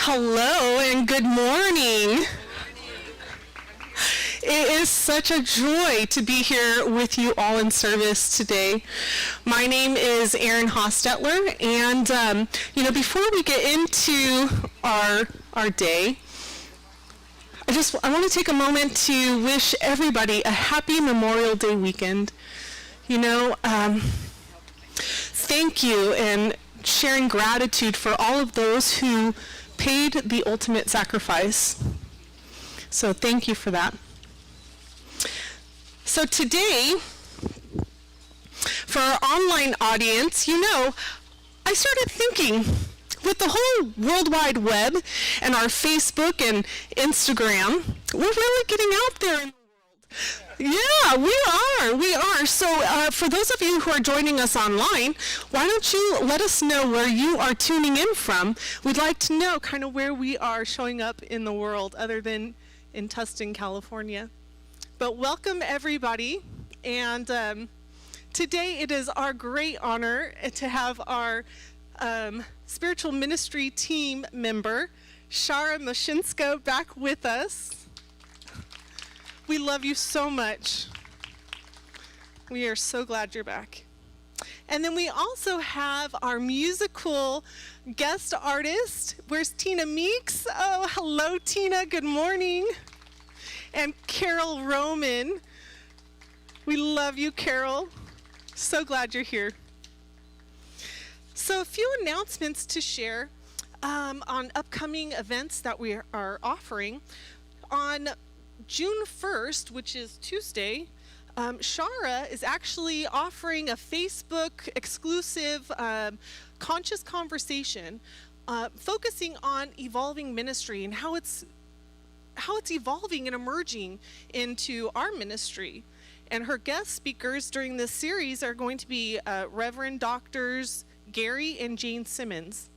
Hello and good morning. It is such a joy to be here with you all in service today. My name is Erin Hostetler, and before we get into our day, I want to take a moment to wish everybody a happy Memorial Day weekend. Thank you, and sharing gratitude for all of those who paid the ultimate sacrifice. So thank you for that. So today, for our online audience, I started thinking, with the whole World Wide Web and our Facebook and Instagram, we're really getting out there in the world. Yeah, we are. So for those of you who are joining us online, why don't you let us know where you are tuning in from? We'd like to know kind of where we are showing up in the world other than in Tustin, California. But welcome everybody, and today it is our great honor to have our spiritual ministry team member, Shara Moscinska, back with us. We love you so much. We are so glad you're back. And then we also have our musical guest artist. Where's Tina Meeks? Oh, hello, Tina. Good morning. And Carol Roman. We love you, Carol. So glad you're here. So a few announcements to share on upcoming events that we are offering. On June 1st, which is Tuesday, Shara is actually offering a Facebook exclusive conscious conversation focusing on evolving ministry and how it's evolving and emerging into our ministry. And her guest speakers during this series are going to be Reverend Doctors Gary and Jane Simmons.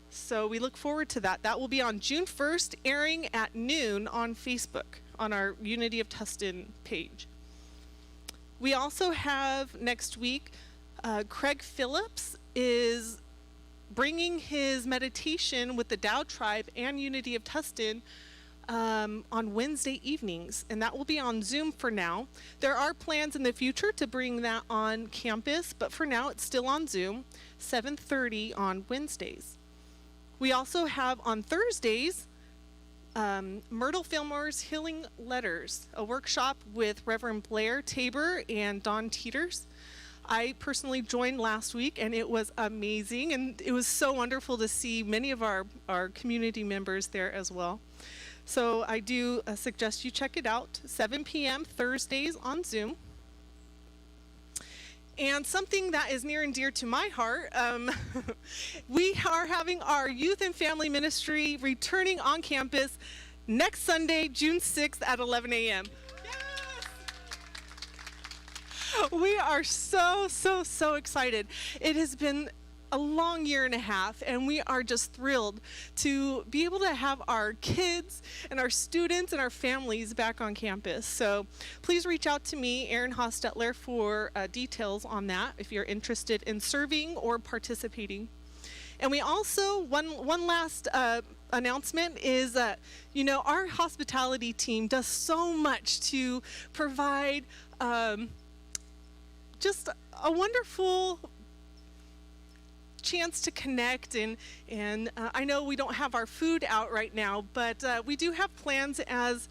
So we look forward to that. That will be on June 1st, airing at noon on Facebook, on our Unity of Tustin page. We also have next week, Craig Phillips is bringing his meditation with the Dow Tribe and Unity of Tustin on Wednesday evenings, and that will be on Zoom for now. There are plans in the future to bring that on campus, but for now it's still on Zoom, 7:30 on Wednesdays. We also have on Thursdays, Myrtle Fillmore's Healing Letters, a workshop with Reverend Blair Tabor and Don Teeters. I personally joined last week, and it was amazing, and it was so wonderful to see many of our community members there as well. So I do suggest you check it out, 7 p.m. Thursdays on Zoom. And something that is near and dear to my heart, we are having our youth and family ministry returning on campus next Sunday, June 6th at 11 a.m. Yes! We are so excited. It has been a long year and a half, and we are just thrilled to be able to have our kids and our students and our families back on campus. So please reach out to me, Erin Hostetler, for details on that if you're interested in serving or participating. And we also, one last announcement is that, our hospitality team does so much to provide just a wonderful chance to connect, and I know we don't have our food out right now, but we do have plans as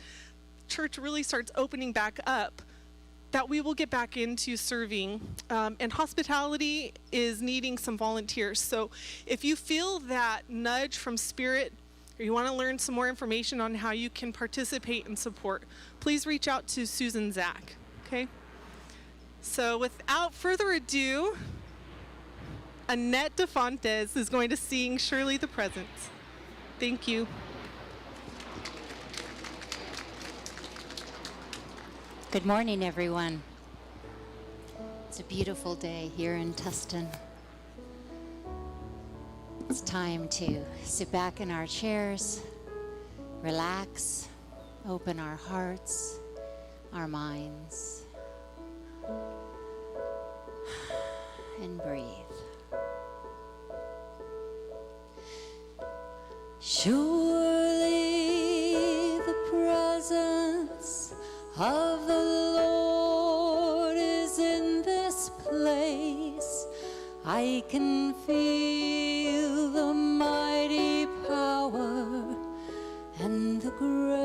church really starts opening back up that we will get back into serving, and hospitality is needing some volunteers. So if you feel that nudge from Spirit, or you want to learn some more information on how you can participate and support, please reach out to Susan Zach. Okay, so without further ado, Annette DeFontes is going to sing Surely the Presence. Thank you. Good morning, everyone. It's a beautiful day here in Tustin. It's time to sit back in our chairs, relax, open our hearts, our minds, and breathe. Surely the presence of the Lord is in this place. I can feel the mighty power and the grace.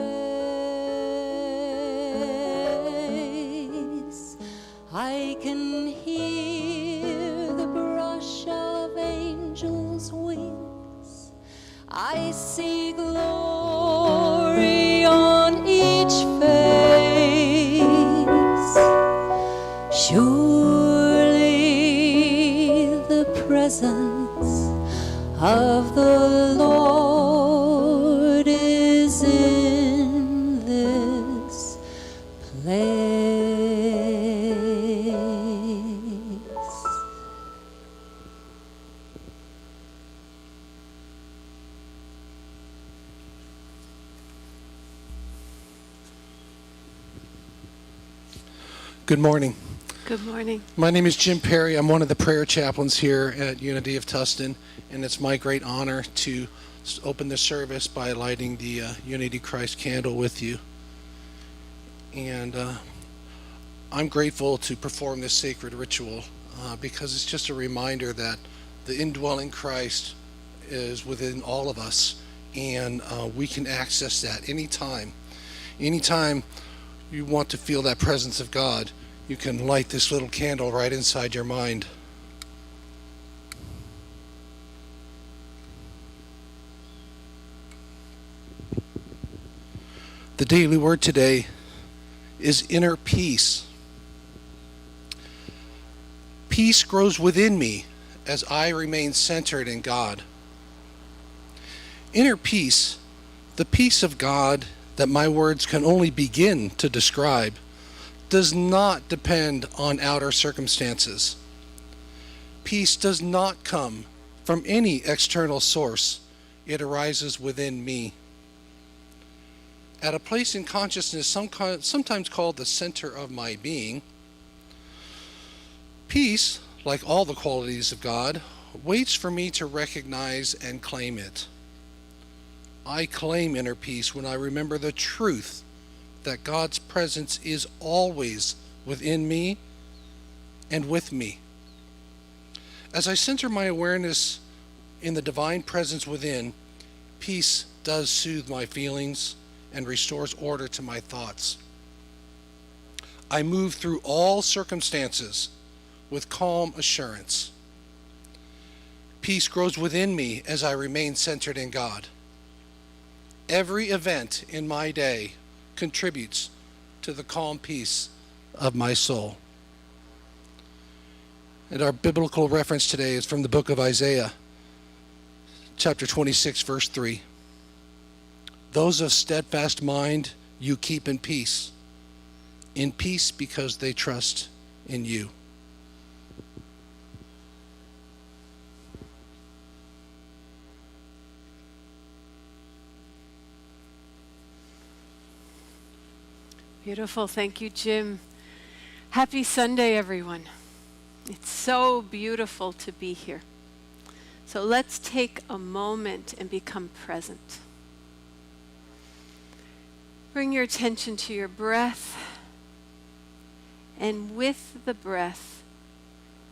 I can hear the brush of angels' wings. I see glory on each face. Surely the presence of the Lord is in this place. Good morning. Good morning. My name is Jim Perry. I'm one of the prayer chaplains here at UoT of Tustin, and it's my great honor to open the service by lighting the Unity Christ candle with you. And I'm grateful to perform this sacred ritual because it's just a reminder that the indwelling Christ is within all of us, and we can access that anytime. Anytime you want to feel that presence of God, you can light this little candle right inside your mind. The daily word today is inner peace. Peace grows within me as I remain centered in God. Inner peace, the peace of God that my words can only begin to describe, does not depend on outer circumstances. Peace does not come from any external source. It arises within me. At a place in consciousness sometimes called the center of my being, peace, like all the qualities of God, waits for me to recognize and claim it. I claim inner peace when I remember the truth that God's presence is always within me and with me. As I center my awareness in the divine presence within, peace does soothe my feelings and restores order to my thoughts. I move through all circumstances with calm assurance. Peace grows within me as I remain centered in God. Every event in my day contributes to the calm peace of my soul. And our biblical reference today is from the book of Isaiah, chapter 26, verse 3. Those of steadfast mind you keep in peace because they trust in you. Beautiful. Thank you, Jim. Happy Sunday, everyone. It's so beautiful to be here. So let's take a moment and become present. Bring your attention to your breath, and with the breath,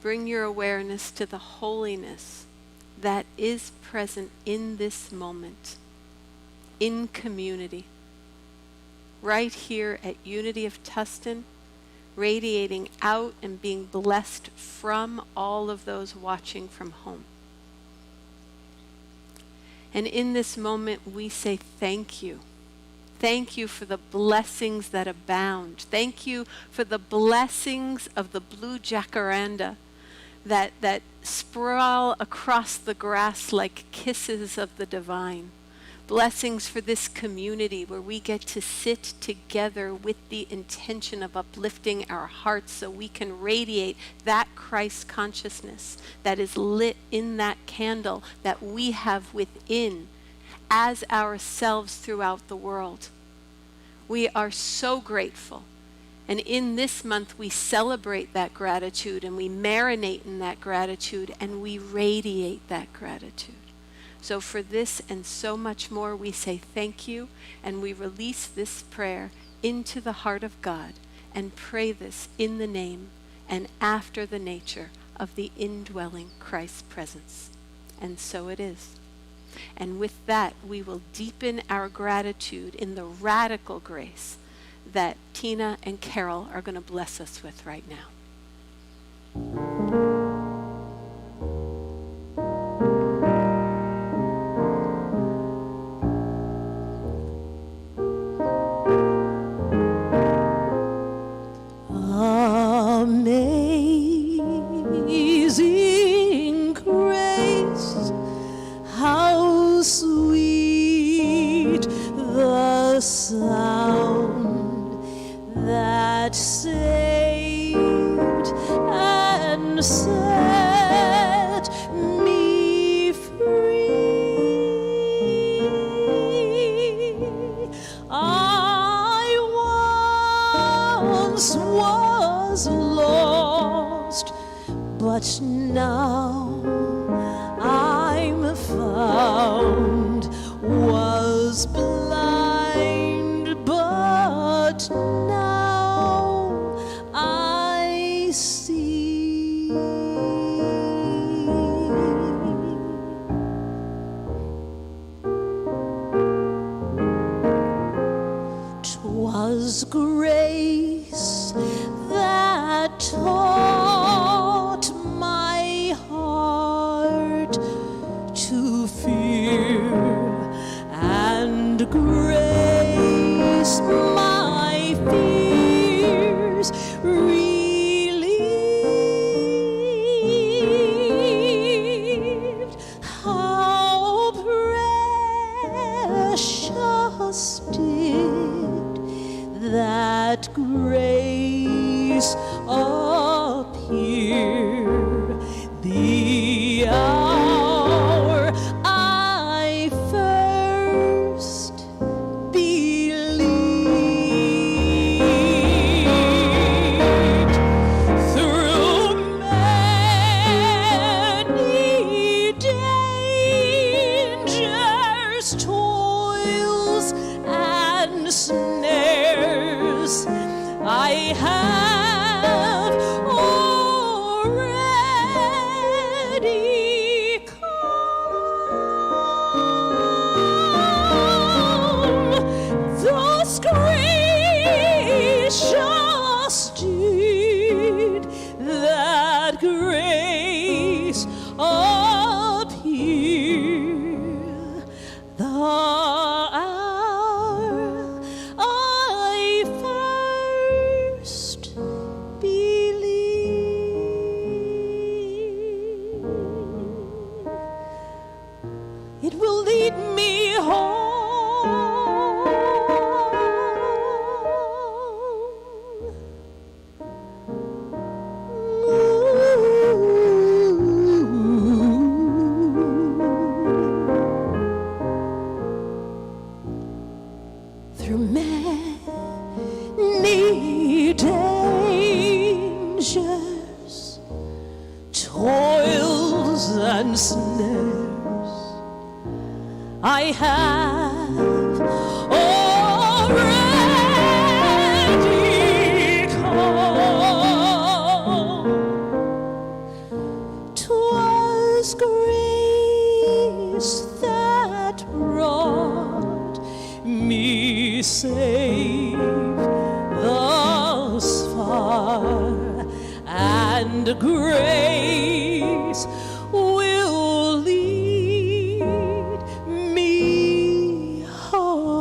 bring your awareness to the holiness that is present in this moment, in community, right here at Unity of Tustin, radiating out and being blessed from all of those watching from home. And in this moment, we say thank you. Thank you for the blessings that abound. Thank you for the blessings of the blue jacaranda that sprawl across the grass like kisses of the divine. Blessings for this community where we get to sit together with the intention of uplifting our hearts so we can radiate that Christ consciousness that is lit in that candle that we have within as ourselves throughout the world. We are so grateful. And in this month, we celebrate that gratitude and we marinate in that gratitude and we radiate that gratitude. So for this and so much more, we say thank you, and we release this prayer into the heart of God and pray this in the name and after the nature of the indwelling Christ presence. And so it is. And with that, we will deepen our gratitude in the radical grace that Tina and Carol are going to bless us with right now. Amazing grace, how sweet the sound that saved and set me free. I once was lost, but now I'm found, was blind, but now I see. 'Twas grace that taught my heart to fear, and grace my fears relieved. How precious did that grace appear the hour I first believed. Through many dangers, toils, and snares, I have already come. Thus gracious did that grace appear the hour I first believed. It will lead me home. Through many dangers, toils, and snares, I have already come. 'Twas grace that brought me safe thus far, and grace will lead me home.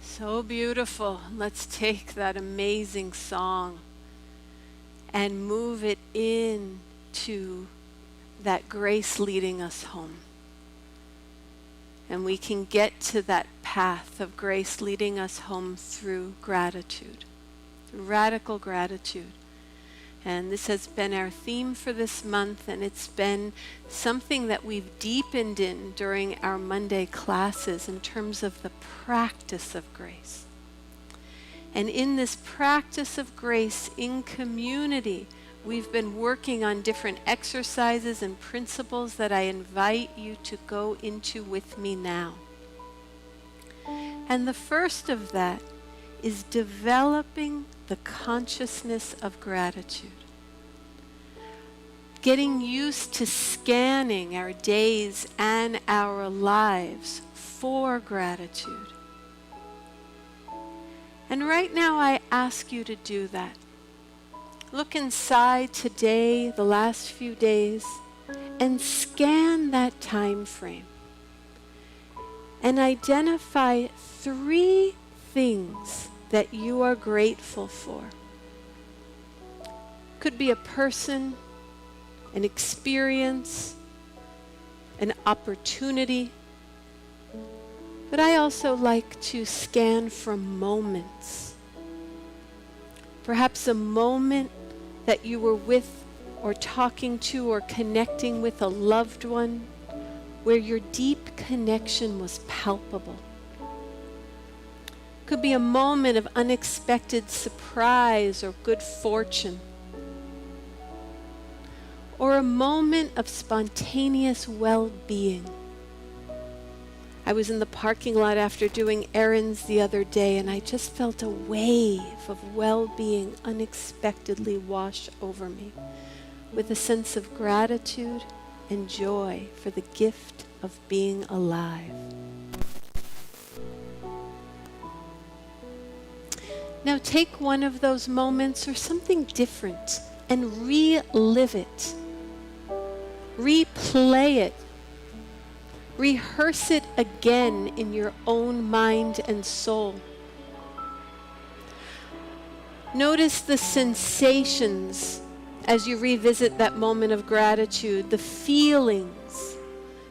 So beautiful. Let's take that amazing song and move it into that grace leading us home. And we can get to that path of grace leading us home through gratitude, through radical gratitude. And this has been our theme for this month, and it's been something that we've deepened in during our Monday classes in terms of the practice of grace. And in this practice of grace in community, we've been working on different exercises and principles that I invite you to go into with me now. And the first of that is developing the consciousness of gratitude. Getting used to scanning our days and our lives for gratitude. And right now I ask you to do that. Look inside today, the last few days, and scan that time frame. And identify 3 things that you are grateful for. Could be a person, an experience, an opportunity. But I also like to scan for moments. Perhaps a moment that you were with or talking to or connecting with a loved one where your deep connection was palpable. Could be a moment of unexpected surprise or good fortune. Or a moment of spontaneous well-being. I was in the parking lot after doing errands the other day, and I just felt a wave of well-being unexpectedly wash over me, with a sense of gratitude and joy for the gift of being alive. Now take one of those moments or something different and relive it. Replay it. Rehearse it again in your own mind and soul. Notice the sensations as you revisit that moment of gratitude, the feelings,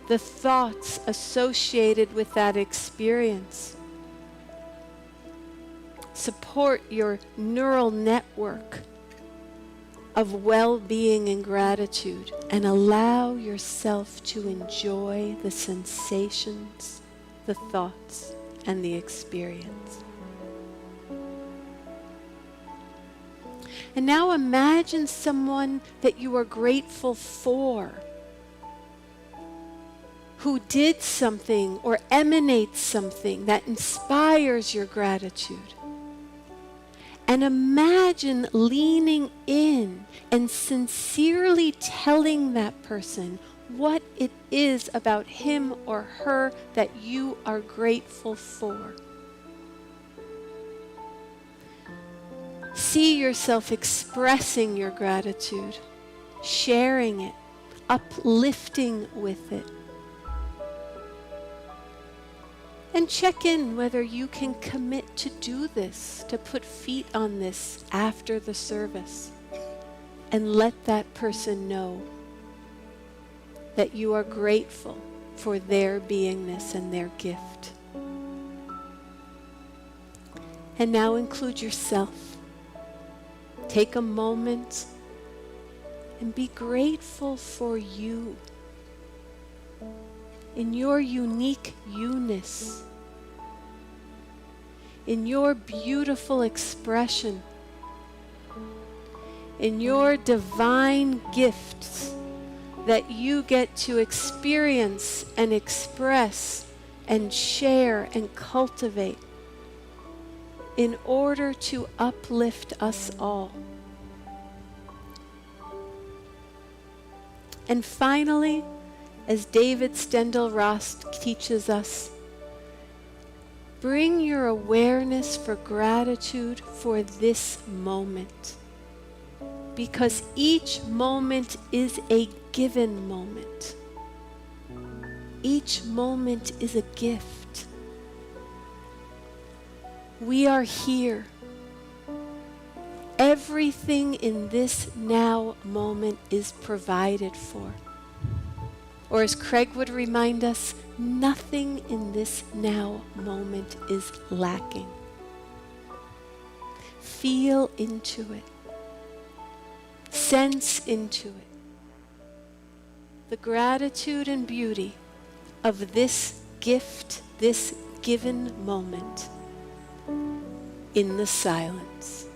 the thoughts associated with that experience. Support your neural network of well-being and gratitude, and allow yourself to enjoy the sensations, the thoughts, and the experience. And now imagine someone that you are grateful for, who did something or emanates something that inspires your gratitude. And imagine leaning in and sincerely telling that person what it is about him or her that you are grateful for. See yourself expressing your gratitude, sharing it, uplifting with it. And check in whether you can commit to do this, to put feet on this after the service. And let that person know that you are grateful for their beingness and their gift. And now include yourself. Take a moment and be grateful for you. In your unique you-ness, in your beautiful expression, in your divine gifts that you get to experience and express and share and cultivate in order to uplift us all. And finally, as David Stendal-Rast teaches us, bring your awareness for gratitude for this moment. Because each moment is a given moment. Each moment is a gift. We are here. Everything in this now moment is provided for. Or as Craig would remind us, nothing in this now moment is lacking. Feel into it. sense into it the gratitude and beauty of this gift, this given moment in the silence.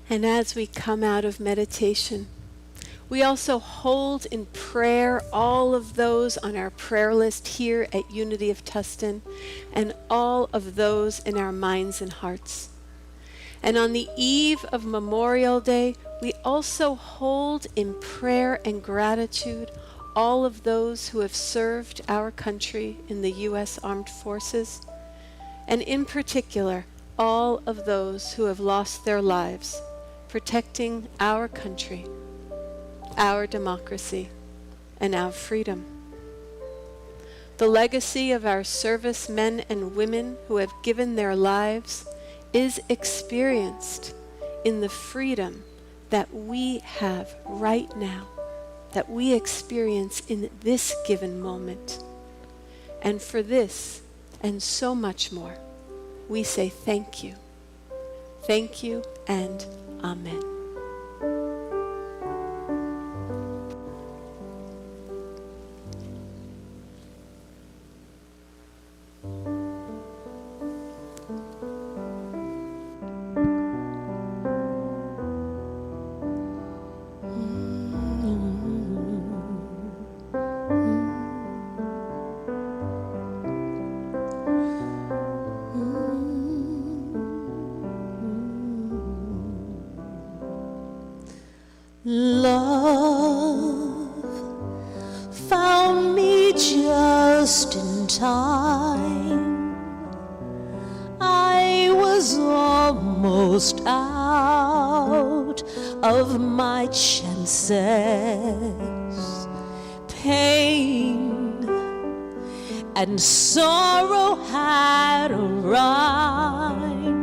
And as we come out of meditation, we also hold in prayer all of those on our prayer list here at Unity of Tustin and all of those in our minds and hearts. And on the eve of Memorial Day, we also hold in prayer and gratitude all of those who have served our country in the U.S. Armed Forces, and in particular, all of those who have lost their lives protecting our country, our democracy, and our freedom. The legacy of our servicemen and women who have given their lives is experienced in the freedom that we have right now, that we experience in this given moment. And for this and so much more, we say thank you. Thank you and Amen. Love found me just in time. I was almost out of my chances. Pain and sorrow had a rhyme.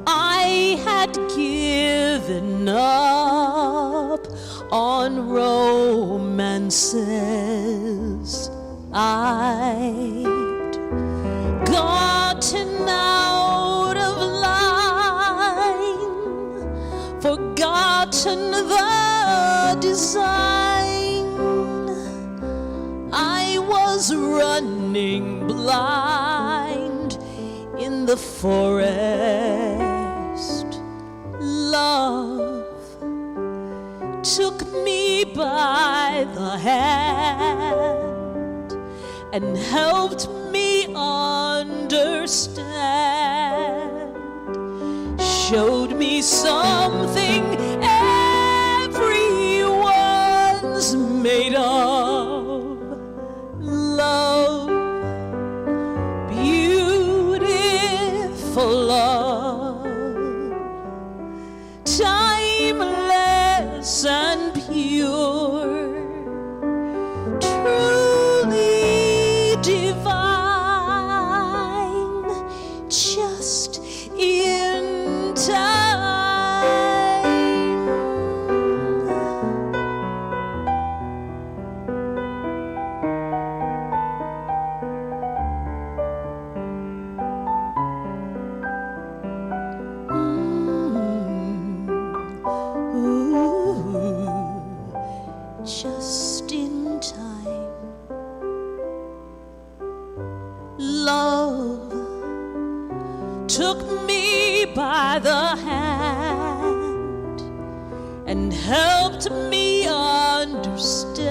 I had given up on romances. I'd gotten out of line, forgotten the design. I was running blind in the forest. Love took me by the hand and helped me understand. showed me something everyone's made of. Love, beautiful love, timeless and pure, truly divine, just in time. Ooh, just in time. Love took me by the hand and helped me understand,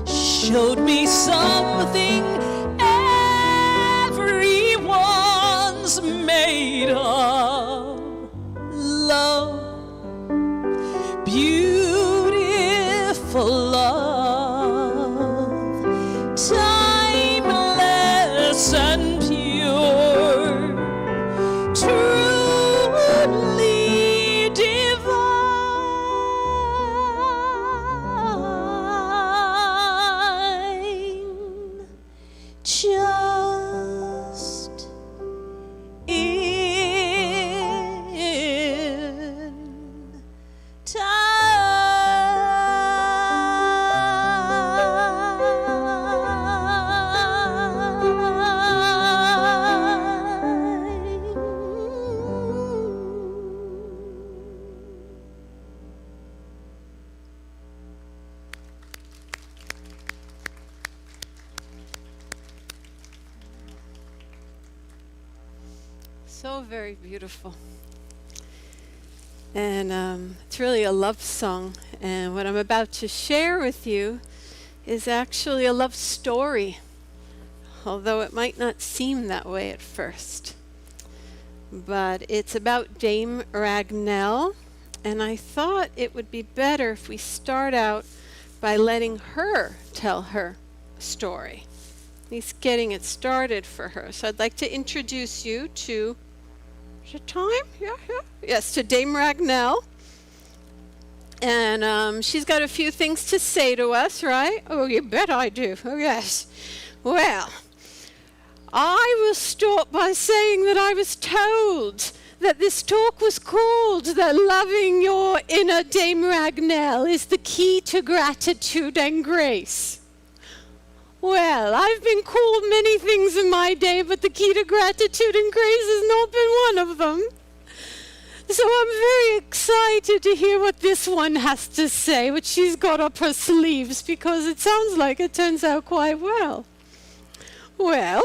showed me something everyone's made of. Love, beautiful love, timeless and pure, truly divine, just in So very beautiful. And it's really a love song. And what I'm about to share with you is actually a love story, although it might not seem that way at first. But it's about Dame Ragnell, and I thought it would be better if we start out by letting her tell her story, at least getting it started for her. So I'd like to introduce you to, is it time? Yeah. Yes, to Dame Ragnell. And she's got a few things to say to us, right? Oh, you bet I do. Oh, yes. Well, I will start by saying that I was told that this talk was called that loving your inner Dame Ragnell is the key to gratitude and grace. Well, I've been called many things in my day, but the key to gratitude and grace has not been one of them. So I'm very excited to hear what this one has to say, what she's got up her sleeves, because it sounds like it turns out quite well. Well,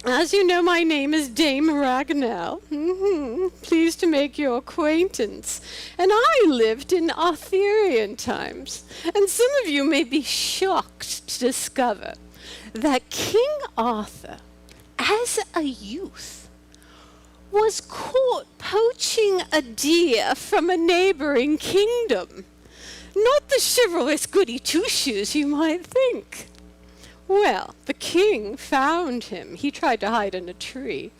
as you know, my name is Dame Ragnell. Pleased to make your acquaintance. And I lived in Arthurian times. And some of you may be shocked to discover that King Arthur, as a youth, was caught poaching a deer from a neighboring kingdom. Not the chivalrous goody two-shoes you might think. Well, the king found him. He tried to hide in a tree,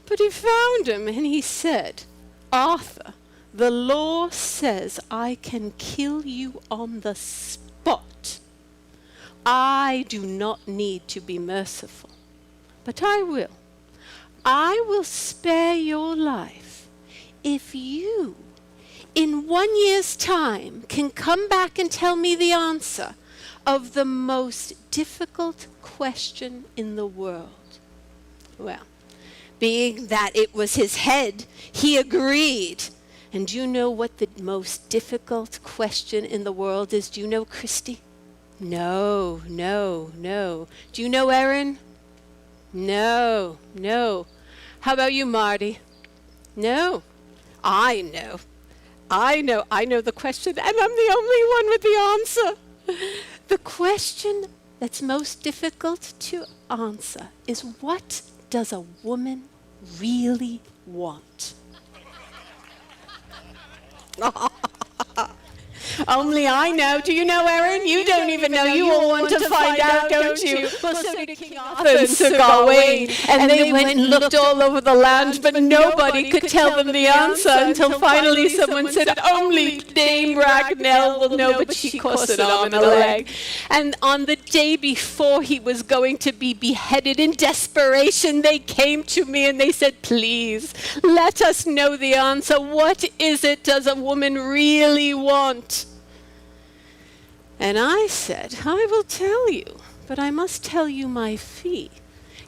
but he found him and he said, "Arthur, the law says I can kill you on the spot. I do not need to be merciful, but I will. I will spare your life if you, in 1 year's time, can come back and tell me the answer of the most difficult question in the world." Well, being that it was his head, he agreed. And do you know what the most difficult question in the world is? Do you know, Christy? No. Do you know, Erin? No. How about you, Marty? No. I know the question, and I'm the only one with the answer. The question that's most difficult to answer is, what does a woman really want. Only I know. Do you know, Erin? You don't even know. You all want to find out, don't you? Well, so did King Arthur and Sir Gawain. And they went and looked all over the land, but nobody could tell them the answer until finally someone said, only Dame Ragnell will know, but she cost an arm and a leg. And on the day before he was going to be beheaded, in desperation, they came to me and they said, please, let us know the answer. What is it does a woman really want? And I said, I will tell you, but I must tell you my fee.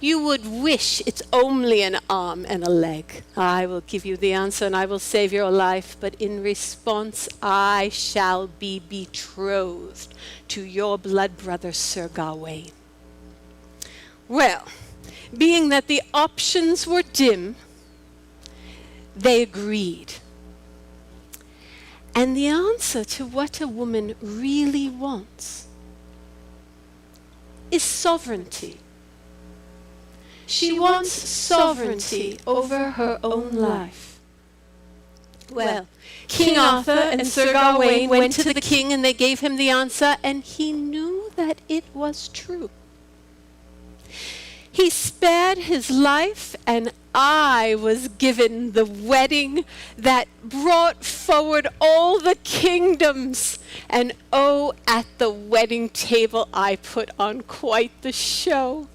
You would wish it's only an arm and a leg. I will give you the answer and I will save your life, but in response, I shall be betrothed to your blood brother, Sir Gawain. Well, being that the options were dim, they agreed. And the answer to what a woman really wants is sovereignty. She wants sovereignty over her own life. Well, King Arthur and Sir Gawain went to the king and they gave him the answer, and he knew that it was true. He spared his life, and I was given the wedding that brought forward all the kingdoms. And oh, at the wedding table I put on quite the show.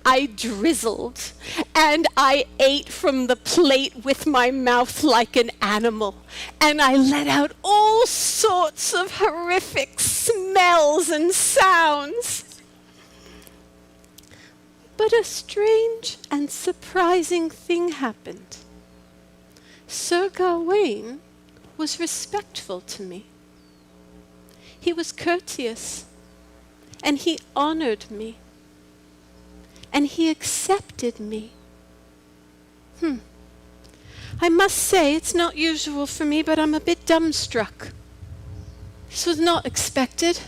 I drizzled, and I ate from the plate with my mouth like an animal, and I let out all sorts of horrific smells and sounds. But a strange and surprising thing happened. Sir Gawain was respectful to me. He was courteous, and he honored me, and he accepted me. I must say it's not usual for me, but I'm a bit dumbstruck. This was not expected,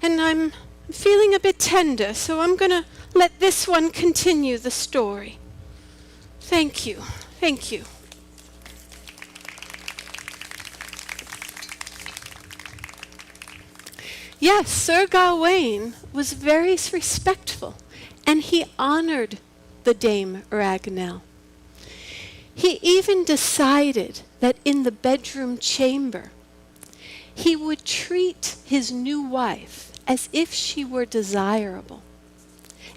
and I'm feeling a bit tender, so I'm going to let this one continue the story. Thank you. Thank you. Yes, Sir Gawain was very respectful, and he honored the Dame Ragnell. He even decided that in the bedroom chamber, he would treat his new wife as if she were desirable.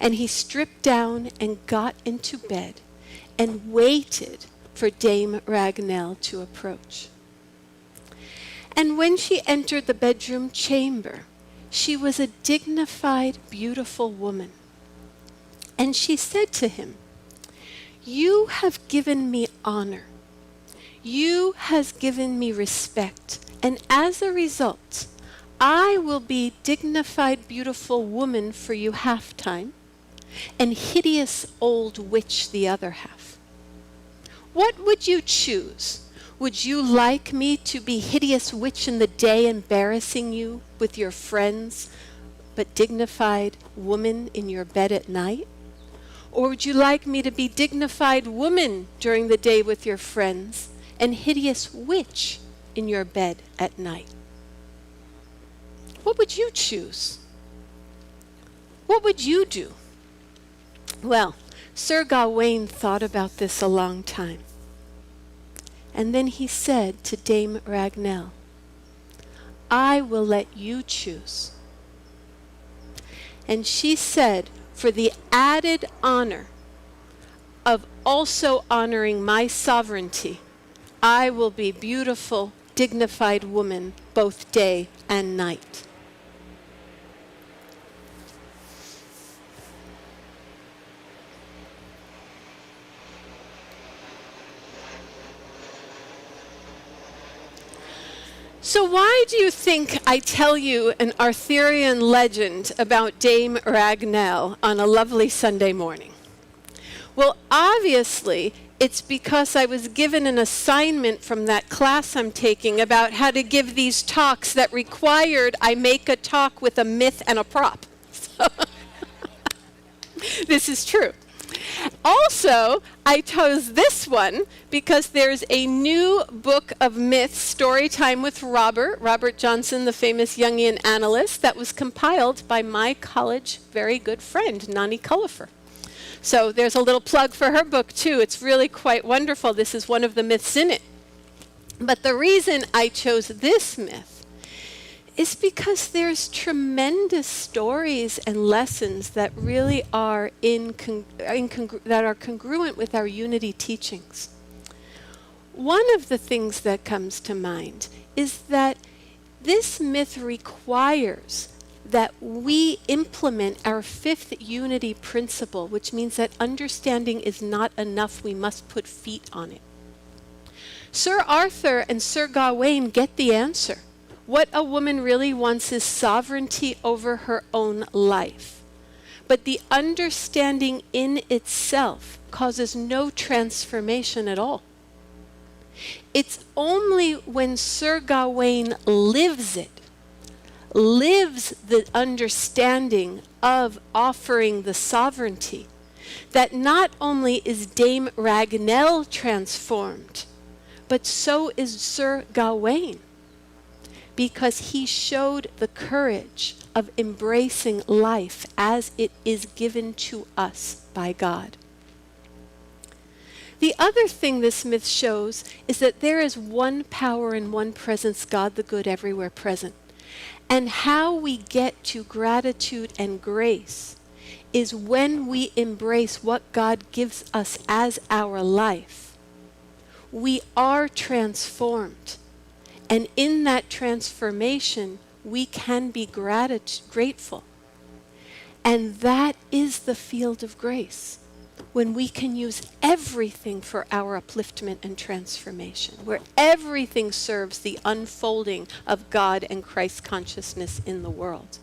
And he stripped down and got into bed and waited for Dame Ragnell to approach. And when she entered the bedroom chamber, she was a dignified, beautiful woman. And she said to him, "You have given me honor. You has given me respect. And as a result, I will be dignified, beautiful woman for you half time, and hideous old witch the other half. What would you choose? Would you like me to be hideous witch in the day, embarrassing you with your friends, but dignified woman in your bed at night? Or would you like me to be dignified woman during the day with your friends, and hideous witch in your bed at night? What would you choose? What would you do?" Well, Sir Gawain thought about this a long time. And then he said to Dame Ragnell, "I will let you choose." And she said, "For the added honor of also honoring my sovereignty, I will be beautiful, dignified woman both day and night." So why do you think I tell you an Arthurian legend about Dame Ragnell on a lovely Sunday morning? Well, obviously, it's because I was given an assignment from that class I'm taking about how to give these talks that required I make a talk with a myth and a prop. So this is true. Also, I chose this one because there's a new book of myths, Storytime with Robert Johnson, the famous Jungian analyst, that was compiled by my college very good friend, Nani Cullifer. So there's a little plug for her book too. It's really quite wonderful. This is one of the myths in it. But the reason I chose this myth is because there's tremendous stories and lessons that really are that are congruent with our unity teachings. One of the things that comes to mind is that this myth requires that we implement our fifth unity principle, which means that understanding is not enough, we must put feet on it. Sir Arthur and Sir Gawain get the answer. What a woman really wants is sovereignty over her own life. But the understanding in itself causes no transformation at all. It's only when Sir Gawain lives it, lives the understanding of offering the sovereignty, that not only is Dame Ragnell transformed, but so is Sir Gawain, because he showed the courage of embracing life as it is given to us by God. The other thing this myth shows is that there is one power and one presence, God the good, everywhere present. And how we get to gratitude and grace is when we embrace what God gives us as our life. We are transformed. And in that transformation, we can be grateful. And that is the field of grace, when we can use everything for our upliftment and transformation, where everything serves the unfolding of God and Christ consciousness in the world.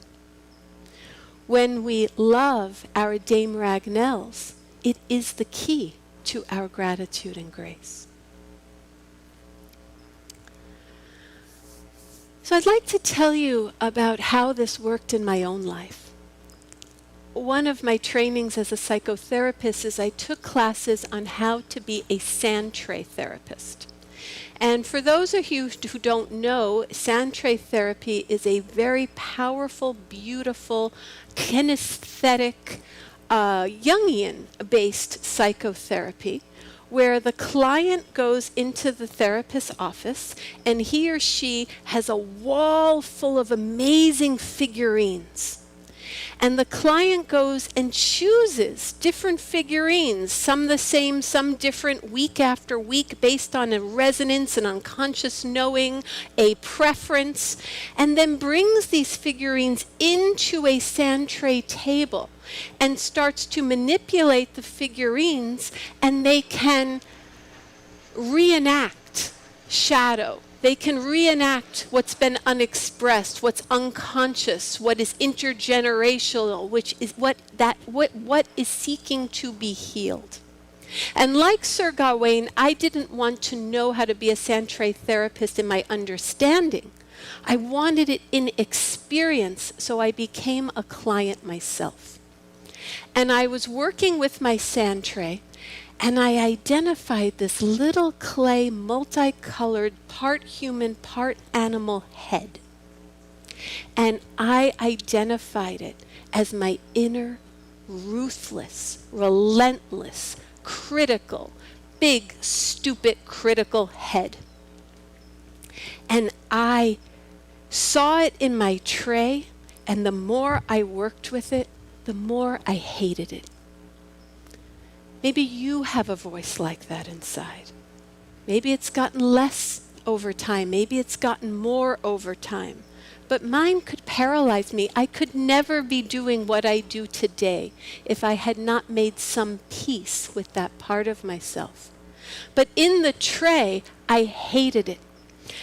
When we love our Dame Ragnells, it is the key to our gratitude and grace. So I'd like to tell you about how this worked in my own life. One of my trainings as a psychotherapist is I took classes on how to be a sand tray therapist. And for those of you who don't know, sand tray therapy is a very powerful, beautiful, kinesthetic, Jungian-based psychotherapy, where the client goes into the therapist's office and he or she has a wall full of amazing figurines. And the client goes and chooses different figurines, some the same, some different, week after week, based on a resonance, an unconscious knowing, a preference, and then brings these figurines into a sand tray table and starts to manipulate the figurines, and they can reenact shadow. They can reenact what's been unexpressed, what's unconscious, what is intergenerational, which is what is seeking to be healed. And like Sir Gawain, I didn't want to know how to be a sand tray therapist in my understanding. I wanted it in experience, so I became a client myself. And I was working with my sand tray, and I identified this little clay, multicolored, part human, part animal head. And I identified it as my inner, ruthless, relentless, critical, big, stupid, critical head. And I saw it in my tray, and the more I worked with it, the more I hated it. Maybe you have a voice like that inside. Maybe it's gotten less over time. Maybe it's gotten more over time. But mine could paralyze me. I could never be doing what I do today if I had not made some peace with that part of myself. But in the tray, I hated it.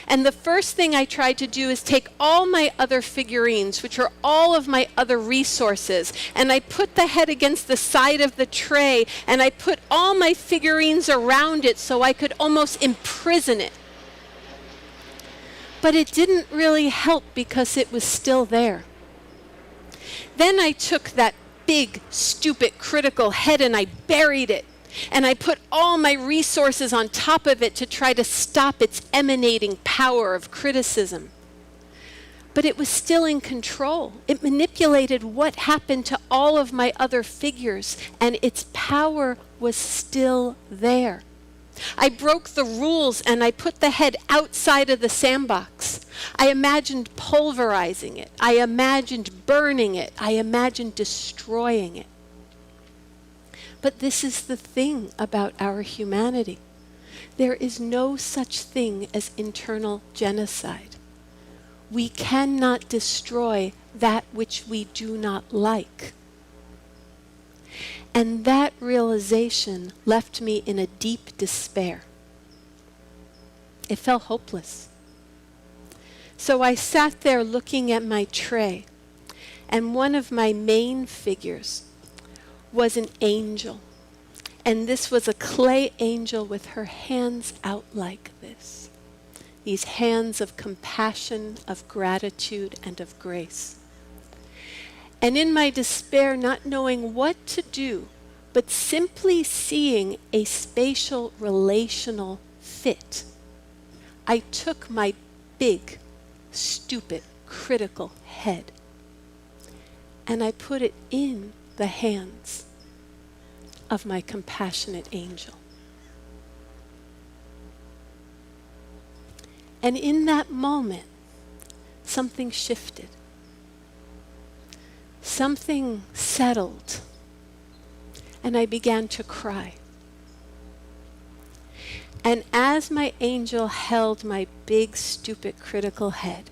And the first thing I tried to do is take all my other figurines, which are all of my other resources, and I put the head against the side of the tray, and I put all my figurines around it so I could almost imprison it. But it didn't really help because it was still there. Then I took that big, stupid, critical head and I buried it. And I put all my resources on top of it to try to stop its emanating power of criticism. But it was still in control. It manipulated what happened to all of my other figures, and its power was still there. I broke the rules and I put the head outside of the sandbox. I imagined pulverizing it. I imagined burning it. I imagined destroying it. But this is the thing about our humanity. There is no such thing as internal genocide. We cannot destroy that which we do not like. And that realization left me in a deep despair. It felt hopeless. So I sat there looking at my tray, and one of my main figures was an angel. And this was a clay angel with her hands out like this. These hands of compassion, of gratitude, and of grace. And in my despair, not knowing what to do, but simply seeing a spatial relational fit, I took my big, stupid, critical head and I put it in the hands of my compassionate angel. And in that moment, something shifted. Something settled. And I began to cry. And as my angel held my big, stupid, critical head,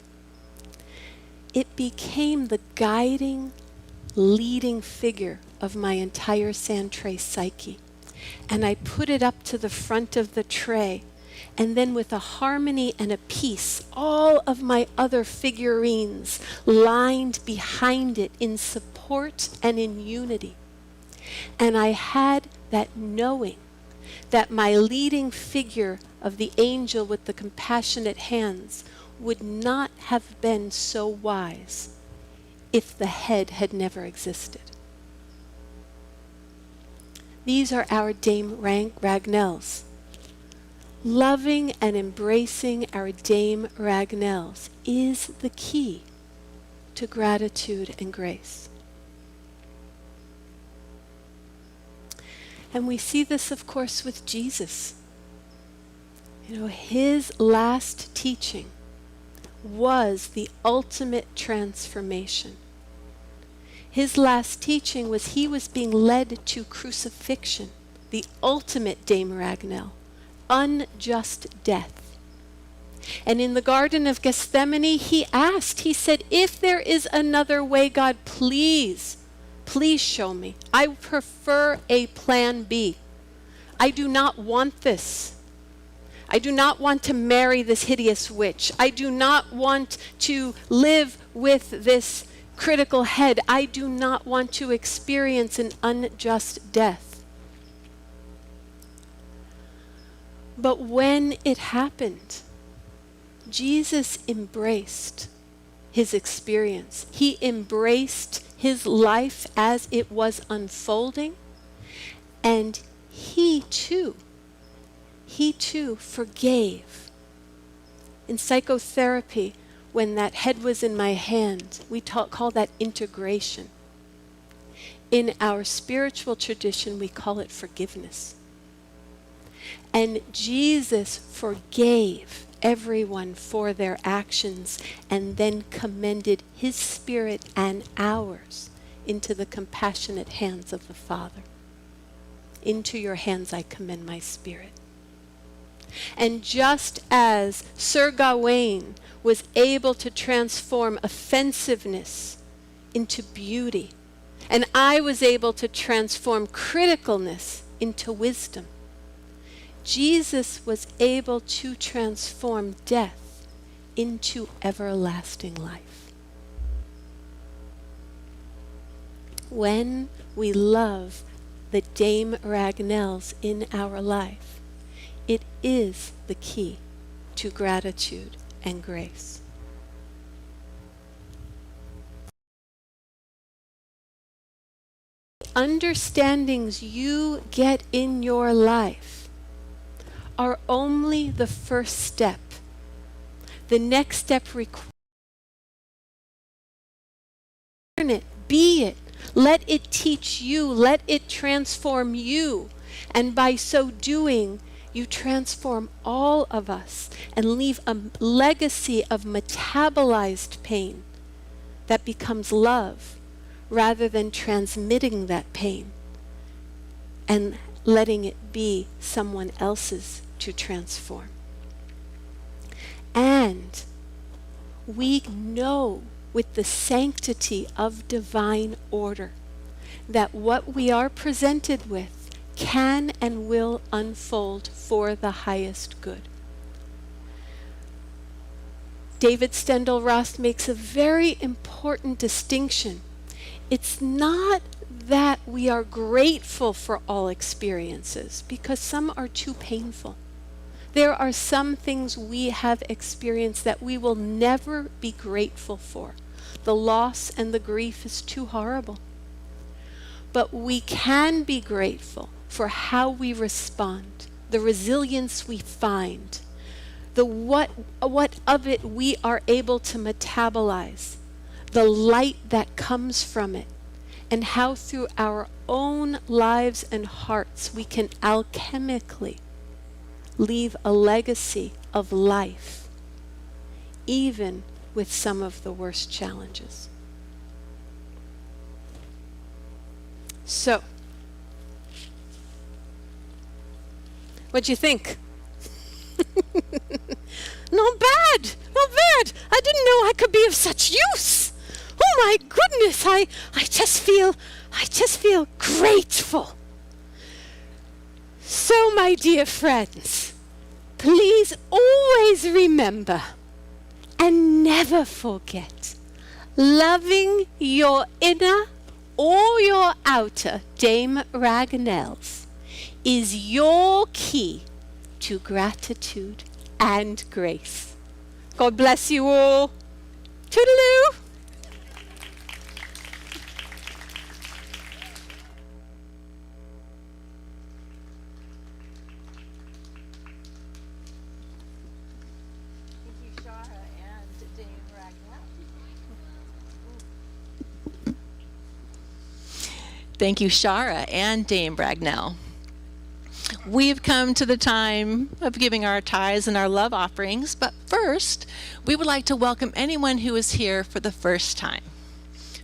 it became the guiding, leading figure of my entire sand tray psyche. And I put it up to the front of the tray, and then with a harmony and a peace, all of my other figurines lined behind it in support and in unity. And I had that knowing that my leading figure of the angel with the compassionate hands would not have been so wise if the head had never existed. These are our Dame Ragnells. Loving and embracing our Dame Ragnells is the key to gratitude and grace. And we see this, of course, with Jesus. You know, his last teaching was the ultimate transformation. His last teaching was he was being led to crucifixion, the ultimate Dame Ragnell, unjust death. And in the Garden of Gethsemane, he asked, he said, if there is another way, God, please show me. I prefer a plan B. I do not want this. I do not want to marry this hideous witch. I do not want to live with this critical head. I do not want to experience an unjust death. But when it happened, Jesus embraced his experience. He embraced his life as it was unfolding, and he too forgave. In psychotherapy, when that head was in my hand, we call that integration. In our spiritual tradition, we call it forgiveness. And Jesus forgave everyone for their actions and then commended his spirit and ours into the compassionate hands of the Father. Into your hands I commend my spirit. And just as Sir Gawain was able to transform offensiveness into beauty, and I was able to transform criticalness into wisdom, Jesus was able to transform death into everlasting life. When we love the Dame Ragnells in our life, it is the key to gratitude and grace. understandings you get in your life are only the first step. The next step requires it, be it. Let it teach you, let it transform you. And by so doing, you transform all of us and leave a legacy of metabolized pain that becomes love, rather than transmitting that pain and letting it be someone else's to transform. And we know with the sanctity of divine order that what we are presented with can and will unfold for the highest good. David Stendhal Ross makes a very important distinction. It's not that we are grateful for all experiences, because some are too painful. There are some things we have experienced that we will never be grateful for. The loss and the grief is too horrible. But we can be grateful for how we respond, the resilience we find, the what of it we are able to metabolize, the light that comes from it, and how through our own lives and hearts we can alchemically leave a legacy of life, even with some of the worst challenges. So, what'd you think? Not bad, not bad. I didn't know I could be of such use. Oh my goodness, I just feel grateful. So, my dear friends, please always remember and never forget, loving your inner or your outer Dame Ragnells is your key to gratitude and grace. God bless you all. Toodaloo. Thank you, Shara and Dame Bragnell. We've come to the time of giving our tithes and our love offerings, but first, we would like to welcome anyone who is here for the first time.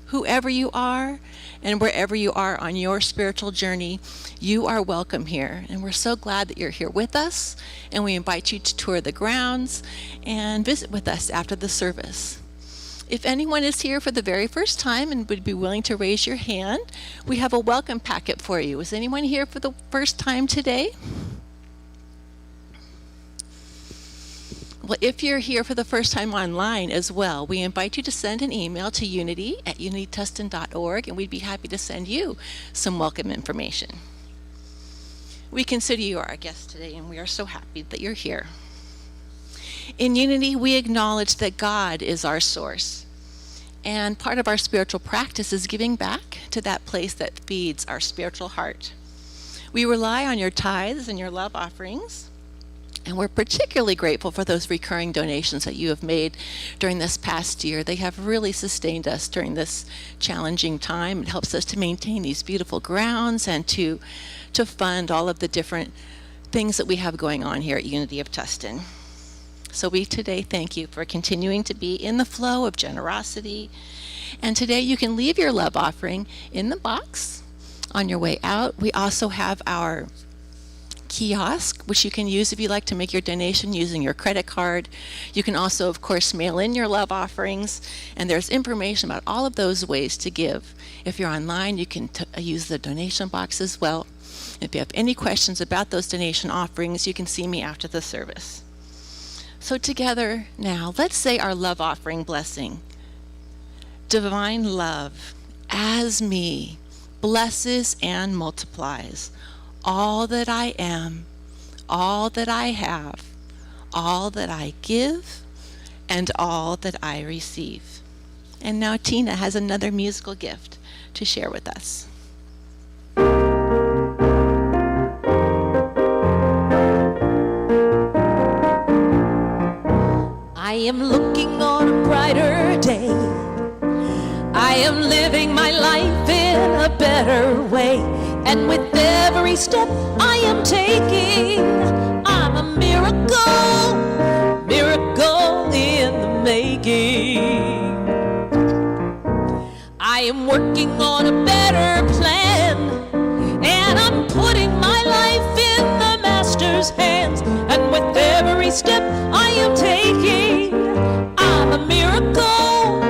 Whoever you are and wherever you are on your spiritual journey, you are welcome here. And we're so glad that you're here with us, and we invite you to tour the grounds and visit with us after the service. If anyone is here for the very first time and would be willing to raise your hand, we have a welcome packet for you. Is anyone here for the first time today? Well, if you're here for the first time online as well, we invite you to send an email to unity@unitytustin.org, and we'd be happy to send you some welcome information. We consider you our guest today, and we are so happy that you're here. In Unity, we acknowledge that God is our source. And part of our spiritual practice is giving back to that place that feeds our spiritual heart. We rely on your tithes and your love offerings. And we're particularly grateful for those recurring donations that you have made during this past year. They have really sustained us during this challenging time. It helps us to maintain these beautiful grounds and to fund all of the different things that we have going on here at Unity of Tustin. So we today thank you for continuing to be in the flow of generosity. And today you can leave your love offering in the box on your way out. We also have our kiosk, which you can use if you like to make your donation using your credit card. You can also, of course, mail in your love offerings, and there's information about all of those ways to give. If you're online, you can use the donation box as well. If you have any questions about those donation offerings, you can see me after the service. So together now, let's say our love offering blessing. Divine love, as me, blesses and multiplies all that I am, all that I have, all that I give, and all that I receive. And now Tina has another musical gift to share with us. am looking on a brighter day. I am living my life in a better way. And with every step I am taking, I'm a miracle, miracle in the making. I am working on a better plan, and I'm putting my life in the Master's hands. And with every step I am taking, I'm a miracle,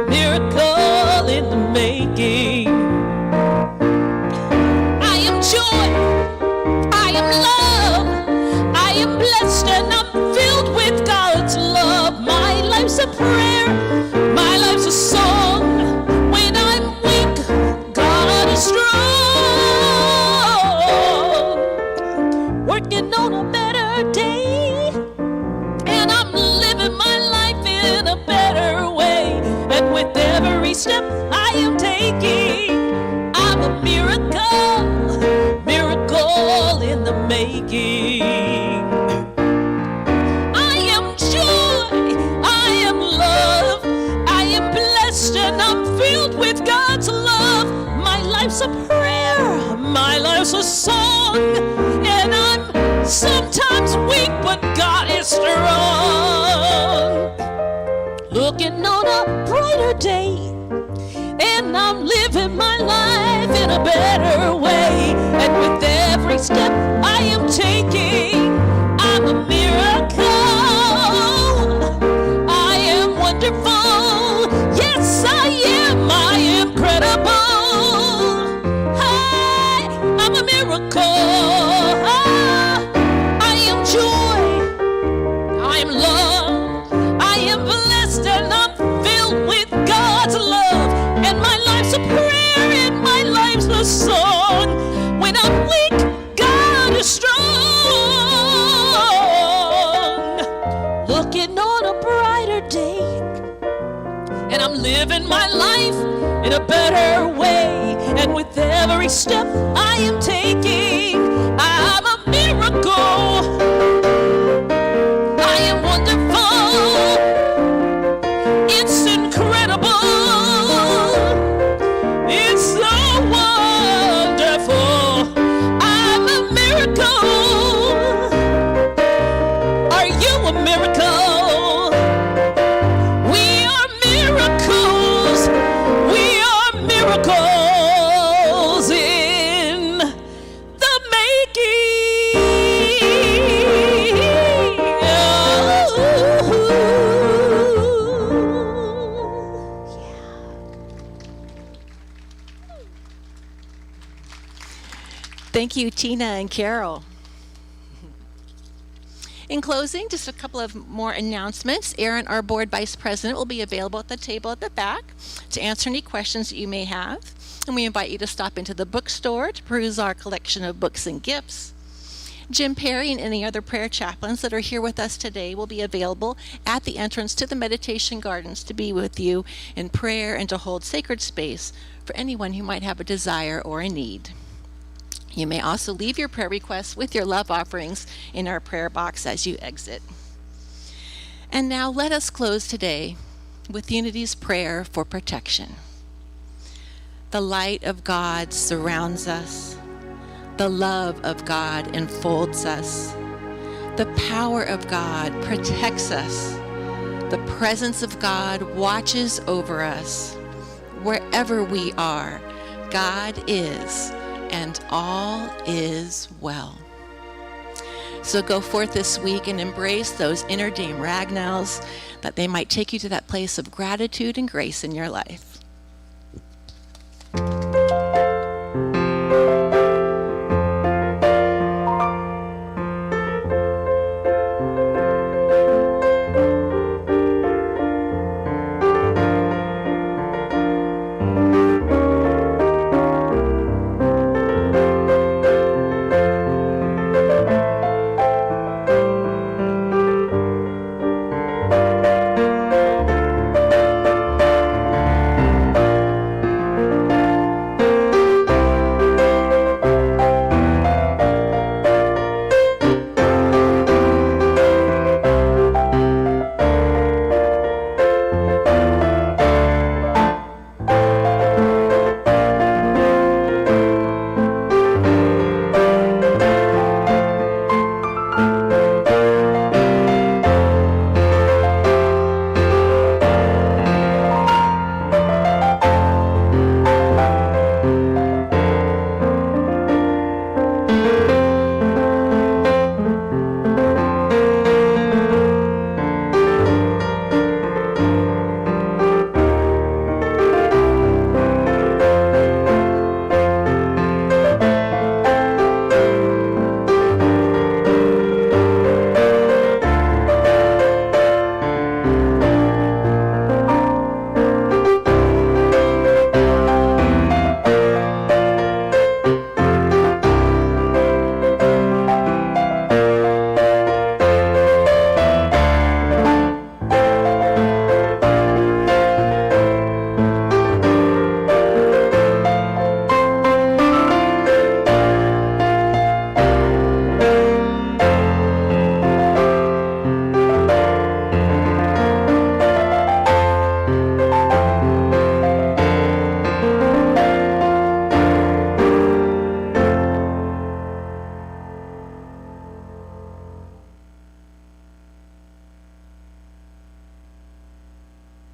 miracle in the making. I am joy, I am love, I am blessed, and I'm filled with God's love. My life's a prayer, my life's a song. When I'm weak, God is strong. Working on a better day, and I'm living my life in a better way. And with every step I am taking, I'm a miracle, miracle in the making. I am joy, I am love, I am blessed, and I'm filled with God's love. My life's a prayer, my life's a song, and I'm sometimes weak, but God is strong. Looking on a brighter day, and I'm living my life in a better way. And with every step I am taking, I'm a miracle. I am wonderful. Yes, I am. I am credible. I'm a miracle. I am joy. I am love. I am blessed, and I'm filled with God's love. And my life's a prayer, and my life's a song. When I'm weak, God is strong. Looking on a brighter day, and I'm living my life in a better way. And with every step I am taking, I'm a miracle. I am wonderful. It's incredible. It's so wonderful. I'm a miracle. Are you a miracle? We are miracles. We are miracles in the making. Thank you, Tina and Carol. In closing, just a couple of more announcements. Erin, our board vice president, will be available at the table at the back to answer any questions that you may have. And we invite you to stop into the bookstore to peruse our collection of books and gifts. Jim Perry and any other prayer chaplains that are here with us today will be available at the entrance to the meditation gardens to be with you in prayer and to hold sacred space for anyone who might have a desire or a need. You may also leave your prayer requests with your love offerings in our prayer box as you exit. And now let us close today with Unity's prayer for protection. The light of God surrounds us. The love of God enfolds us. The power of God protects us. The presence of God watches over us. Wherever we are, God is, and all is well. So go forth this week and embrace those inner Dame Ragnalls, that they might take you to that place of gratitude and grace in your life.